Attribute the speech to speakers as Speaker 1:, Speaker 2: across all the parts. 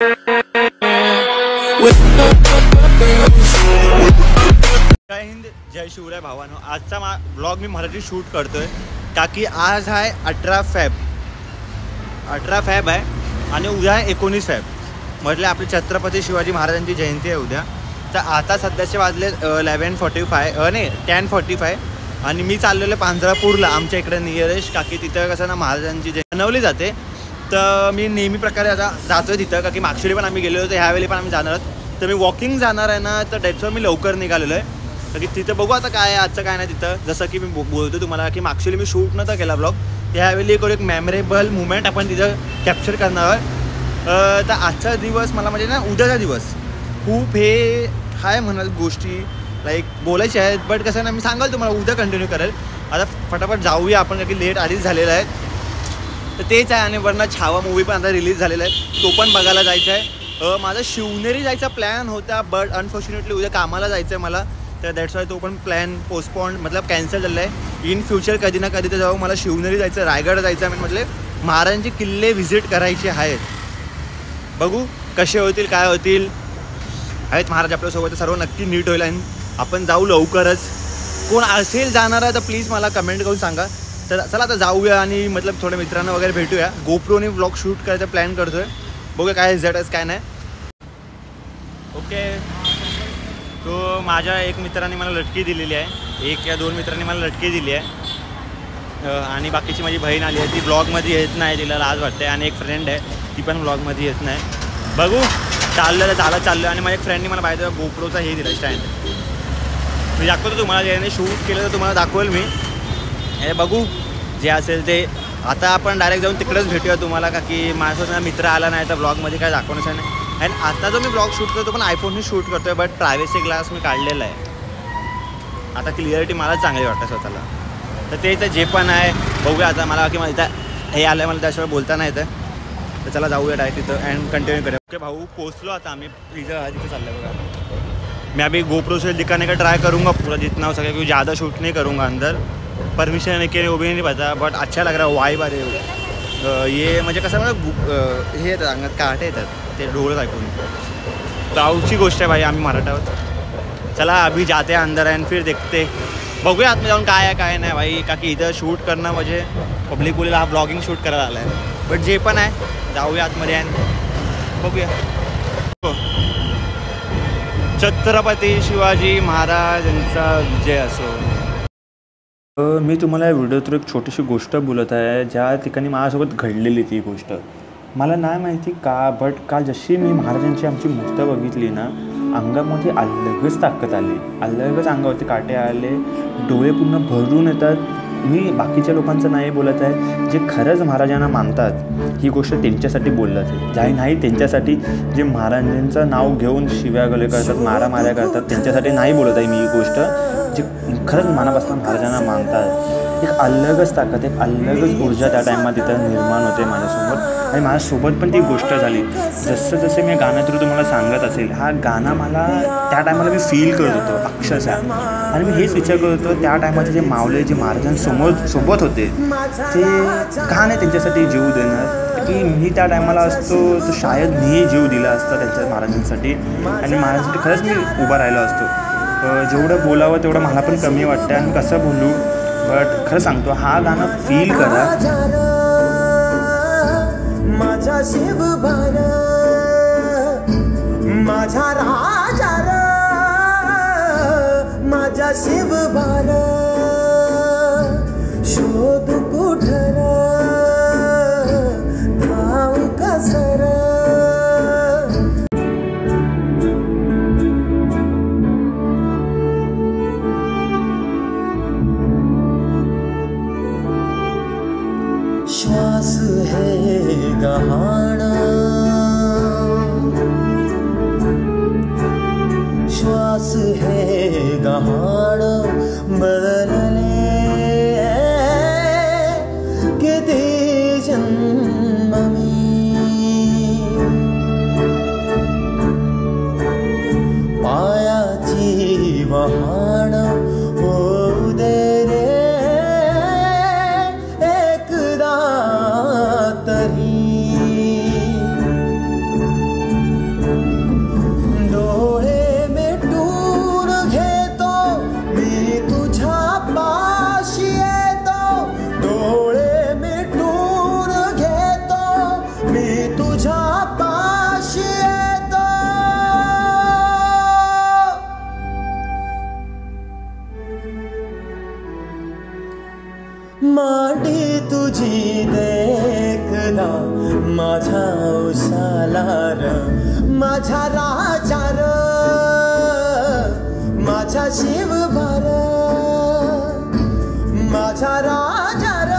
Speaker 1: जय हिंद, जय शिवराय भावानो. आजचा ब्लॉग मी मराठी शूट करतोय का की आज आहे 18 फेब आहे आणि उद्या आहे 19 फेब. म्हटले आपले छत्रपती शिवाजी महाराजांची जयंती आहे उद्या. तर आता सध्याचे वाजले 10:45 आणि मी चाललेलो आहे पांजरापूरला, आमच्या इकडे नियरेस्ट. का की तिथं कसं ना महाराजांची जयंती बनवली जाते. तर मी नेहमी प्रकारे आता जातो आहे तिथं, का की मागच्या वेळी पण आम्ही गेलो होतो, ह्यावेळी पण आम्ही जाणार आहोत. तर मी वॉकिंग जाणार आहे ना, तर त्याच्यावर मी लवकर निघालेलो आहे. तर की तिथं बघू आता काय आहे आजचं काय नाही तिथं. जसं की मी बोलतो तुम्हाला की मागच्या वेळी मी शूट नव्हता केला ब्लॉग, ह्यावेळी एक मेमोरेबल मुमेंट आपण तिथं कॅप्चर करणार आहे. तर आजचा दिवस मला म्हणजे ना उद्याचा दिवस खूप हे आहे म्हणत गोष्टी लाईक बोलायची आहेत. बट कसं ना मी सांगाल तुम्हाला उद्या कंटिन्यू करेल. आता फटाफट जाऊया आपण, कारण की लेट आधीच झालेला आहे. तर तेच आहे. आणि वरना छावा मूवी पण आता रिलीज झालेला आहे, तो पण बघायला जायचा आहे. माझा शिवनेरी जायचा प्लॅन होता, बट अनफॉर्च्युनेटली उद्या कामाला जायचं आहे मला. तर दॅट्स वाय तो पण प्लॅन पोस्टपोन्ड मतलब कॅन्सल झालेला आहे. इन फ्युचर कधी ना कधी तर जाऊ. मला शिवनेरी जायचं, रायगड जायचं आहे. म्हटले महाराजांचे किल्ले व्हिजिट करायचे आहेत. बघू कसे होतील काय होतील. आहेत महाराज आपल्यासोबत, सर्व नक्की नीट होईल आणि आपण जाऊ लवकरच. कोण असेल जाणार आहे तर प्लीज मला कमेंट करून सांगा. तर चला आता जाऊया आणि मतलब थोड्या मित्रांना वगैरे भेटूया. गोप्रोने व्लॉग शूट करायचा प्लॅन करतोय, बघूया काय रिझल्ट काय नाही. ओके. तो माझ्या एक मित्राने मला लटकी दिलेली आहे, 1 या 2 मित्रांनी मला लटकी दिली आहे. आणि बाकीची माझी बहीण आली आहे, ती ब्लॉगमध्ये येत नाही, तिला लाज वाटते. आणि एक फ्रेंड आहे, ती पण ब्लॉगमध्ये येत नाही. बघू चाललं. आणि माझ्या एक फ्रेंडने मला पाहिजे गोप्रोचा हे दिला स्टँड. मी दाखवतो तुम्हाला, ज्याने शूट केलं तर तुम्हाला दाखवेल मी. हे बघू जे असेल ते. आता आपण डायरेक्ट जाऊन तिकडेच भेटूया तुम्हाला, का की माझ्यासोबत मित्र आला नाही तर ब्लॉगमध्ये काय दाखवण्याचं नाही. आणि आता जो मी ब्लॉग शूट करतो पण आयफोनने शूट करतो आहे, बट प्रायव्हसी ग्लास मी काढलेला आहे. आता क्लिअरिटी मला चांगली वाटतं स्वतःला. तर तेच जे पण आहे बघूया. आता मला की मला हे आलं आहे, मला त्याशिवाय बोलता नाही येतं. तर चला जाऊया डायरेक्ट तिथं अँड कंटिन्यू करूया. ओके भाऊ, पोचलो आता आम्ही. तिथं चाललं बघा. मैं अभी गोप्रो से दिखाने का ट्राई करूँगा पूरा जितना हो सके, क्योंकि ज़्यादा शूट नहीं करूँगा अंदर. परमिशन नहीं के वो भी नहीं पता, बट अच्छा लग रहा है. वाइब आ रही है. ये म्हणजे कसं मला हे येतात अंगात, काटे येतात ते डोळं ऐकून. प्राऊडची गोष्ट आहे भाई, आम्ही मराठा आहोत. चला अभी जाते हैं अंदर अँड फिर देखते. बघूया आतमध्ये जाऊन काय आहे काय नाही भाई, का की इथं शूट करणं म्हणजे पब्लिक बोलेला हा ब्लॉगिंग शूट करायला आला आहे. बट जे पण आहे जाऊया आतमध्ये अँड बघूया. छत्रपती शिवाजी महाराजांचा विजय असो. मी तुम्हाला या व्हिडिओतून एक छोटीशी गोष्ट बोलत आहे, ज्या ठिकाणी माझ्यासोबत घडलेली ती गोष्ट. मला नाही माहिती का, बट काल जशी मी महाराजांची आमची मूर्त बघितली ना, अंगामध्ये अलगच ताकद आली, अलगच अंगावरती काटे आले, डोळे पूर्ण भरून येतात. मी बाकीच्या लोकांचं नाही बोलत आहे, जे खरंच महाराजांना मानतात ही गोष्ट त्यांच्यासाठी बोलत आहे. ज्या नाही त्यांच्यासाठी, जे महाराजांचं नाव घेऊन शिव्यागले करतात, मारामाऱ्या करतात, त्यांच्यासाठी नाही बोलत आहे मी ही गोष्ट. जे खरंच मनापासून महाराजांना मानतात, एक अलगच ताकद, एक अलगच ऊर्जा त्या टायमात तिथं निर्माण होते माझ्यासमोर. आणि माझ्यासोबत पण ती गोष्ट झाली. जसं मी गाणं थ्रू तुम्हाला सांगत असेल, हा गाणं मला त्या टायमाला मी फील करत होतो अक्षरशः. आणि मी हेच विचार करत होतो, त्या टायमाचे जे मावळे जे महाराजांसोबत होते ते का नाही त्यांच्यासाठी जीव देणार. की मी त्या टायमाला असतो तर शायद मी जीव दिला असता त्यांच्या महाराजांसाठी, आणि महाराजांसाठी खरंच मी उभा राहिलो असतो. जेवढं बोलावं तेवढं मला पण कमी वाटतं आणि कसं बोलू. बट खरं सांगतो, हा गाणं फील करा. माझा शिवभार, माझा राजा, माझा शिवभार, शोध कुठर धाव कसर. श्वास है गहाण, श्वास है गहाण, बदल माझा राजा र माझा शिव भार माझा राजा र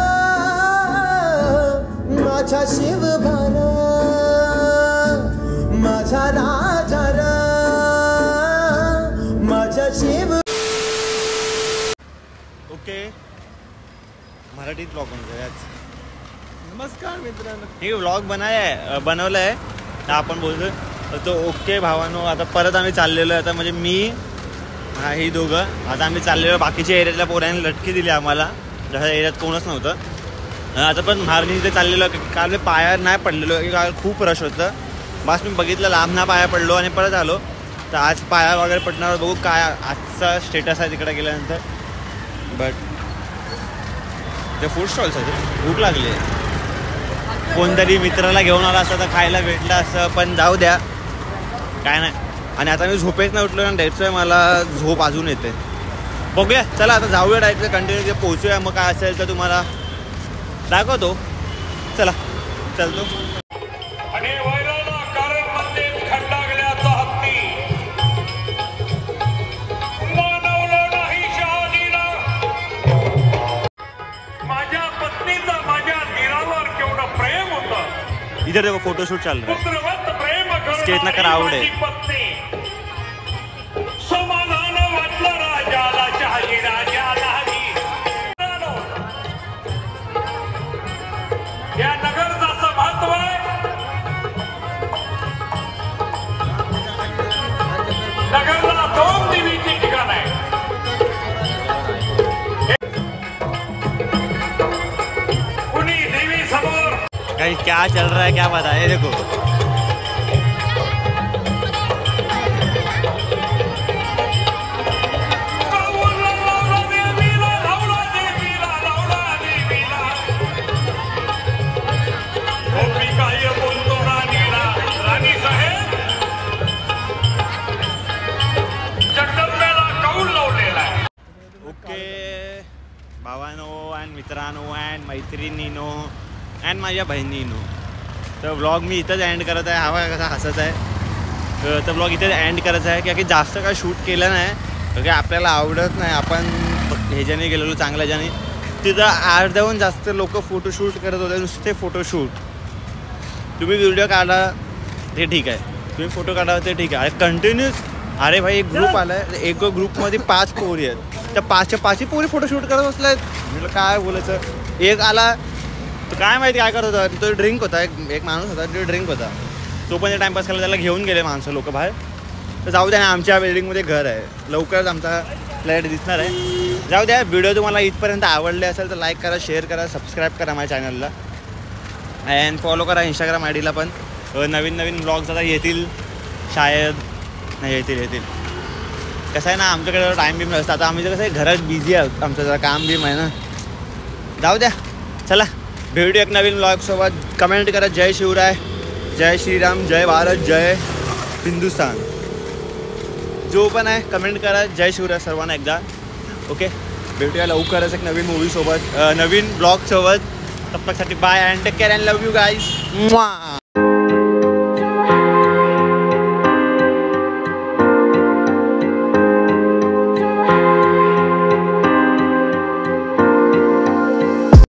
Speaker 1: माझा शिव भार माझा राजा र माझा शिव. ओके मराठीत ब्लॉग बनवतोय आज. नमस्कार मित्रांनो. हे ब्लॉग बनवला आहे तर आपण बोलतोय तो. ओके भावानो आता परत आम्ही चाललेलो आहे. आता म्हणजे मी हा ही दोघं आता आम्ही चाललेलो. बाकीच्या एरियातल्या पोरांनी लटकी दिली आम्हाला, जसं एरियात कोणच नव्हतं. आता पण मारणी इथे चाललेलो. काल मी पायावर नाही पडलेलो की काल खूप रश होतं. बस मी बघितलं लांब ना पाया पडलो आणि परत आलो. तर आज पाया वगैरे पडणार बघू काय आजचा स्टेटस आहे तिकडे गेल्यानंतर. बट ते फूड स्टॉल्स आहेत, भूक लागली आहे. कोणतरी मित्राला घेऊन आला असतं तर खायला भेटलं असतं, पण जाऊ द्या काय नाही. आणि आता मी झोपेत नाही उठलो ना, द्यायचं मला झोप अजून येते. बघूया चला आता जाऊया डायरेक्ट कंटिन्यू पोहोचूया. मग काय असेल तर तुम्हाला दाखवतो. चला चलतो. इधर देखो फोटोशूट चल रहा है. इसके इतना क्राउड है.
Speaker 2: या नगरचं असं महत्व आहे. नगरला 2 देवीची ठिकाण आहे. कुणी देवी समोर
Speaker 1: गाइस क्या चल रहा है क्या पता है. देखो भावानो अँड मित्रांनो अँड मैत्रिणीनो अँड माझ्या बहिणीनो. तर ब्लॉग मी इथंच एंड करत आहे. हवा कसा हसत आहे तर ब्लॉग इथेच एंड करायचा आहे. की जास्त काय शूट केलं नाही कारण आपल्याला आवडत नाही. आपण ह्याच्याने गेलेलो चांगल्या ह्याच्याने. तिथं अर्ध्याहून जास्त लोक फोटोशूट करत होते, नुसते फोटोशूट. तुम्ही व्हिडिओ काढा ते ठीक आहे, तुम्ही फोटो काढा ते ठीक आहे. कंटिन्यूस अरे भाई एक ग्रुप आला आहे, एक ग्रुपमध्ये 5 पोरी आहेत. त्या 5च्या 5ही पोरी फोटोशूट करत बसल्या आहेत. म्हटलं काय बोलायचं. एक आला तर काय माहिती काय करत होता. तो ड्रिंक होता, एक माणूस होता तो ड्रिंक होता. तो पण टाईमपास करायला त्याला घेऊन गेले माणसं लोक बाहेर. तर जाऊ द्या ना, आमच्या बिल्डिंगमध्ये घर आहे, लवकरच आमचा फ्लॅट दिसणार आहे. जाऊ द्या. व्हिडिओ तुम्हाला इथपर्यंत आवडले असेल तर लाईक करा, शेअर करा, सबस्क्राईब करा माझ्या चॅनलला. अँड फॉलो करा इंस्टाग्राम आय डीला पण. नवीन नवीन ब्लॉग्स आता येतील शायद. नाही येतील. कसं आहे ना आमच्याकडे टाईम बी नसतं. आता आम्ही कसं आहे घरात बिझी आहोत, आमचं जरा काम बी आहे ना. जाऊ द्या चला भेटू एक नवीन ब्लॉगसोबत. कमेंट करा जय शिवराय, जय श्रीराम, जय भारत, जय हिंदुस्तान. जो पण आहे कमेंट करा जय शिवराय सर्वांना एकदा. ओके भेटूया लवकरच एक नवीन मूवीसोबत, नवीन ब्लॉगसोबत. तब तकसाठी bye and take care and love you guys.